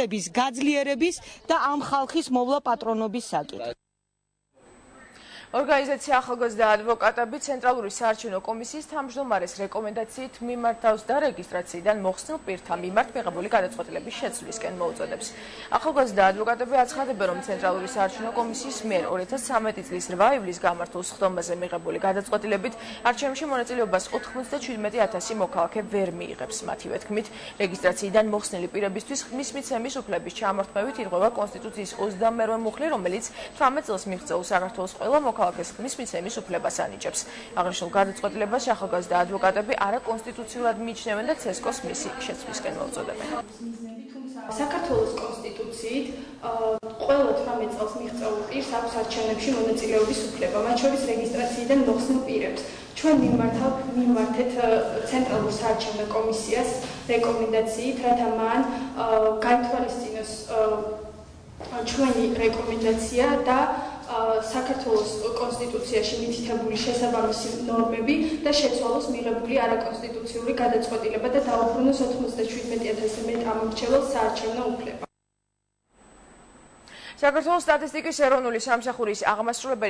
უფლების გაძლიერების და ამ ხალხის მოვლა პატრონობის საკითხი. ორგანიზაცია ახალგაზრდა ადვოკატები ცენტრალური საარჩევნო კომისიის თავმჯდომარის რეკომენდაციით მიმართავს და რეგისტრაციიდან მოხსნილ პირთა მიმართ მიღებული გადაწყვეტილების შეცვლისკენ მოუწოდებს. ახალგაზრდა ადვოკატები აცხადებენ, რომ ცენტრალური საარჩევნო კომისიის მიერ 2013 წლის 8 ივლისს გამართულ სხდომაზე მიღებული გადაწყვეტილებით არჩევნებში მონაწილეობას 97,000 მოქალაქე ვერ მიიღებს. მათივე თქმით, რეგისტრაციიდან მოხსნილი პირებისთვის ხმის მიცემის უფლების ჩამორთმევით ირღვევა კონსტიტუციის 22 მუხლი, რომელიც 18 წელს მიღწეულ საქართველოს ყველა მოქალაქეს ხმის მიცემის უფლებას ანიჭებს. აღნიშნულ გადაწყვეტილებას ახალგაზრდა ადვოკატები არაკონსტიტუციურად მიიჩნევენ და ცესკოს მისი შეცვლისკენ მოუწოდებენ. საქართველოს კონსტიტუციით ყველა 18 წელს მიღწეულ პირს აქვს არჩევნებში მონაწილეობის უფლება, მათ შორის რეგისტრაციიდან მოხსნილ პირებს. ჩვენ მიმართეთ ცენტრალურ საარჩევნო კომისიას რეკომენდაციით, რათა მან გაითვალისწინოს ჩვენი რეკომენდაცია და საქართველოს კონსტიტუციაში მითითებული შესაბამისი ნორმები და შეცვალოს მიღებული არაკონსტიტუციური გადაწყვეტილება და დაუბრუნოს 97,000 მეტ ამორჩეველს საარჩევნო უფლება. საქართველოს სტატისტიკის ეროვნული სამსახურის აღმასრულებელი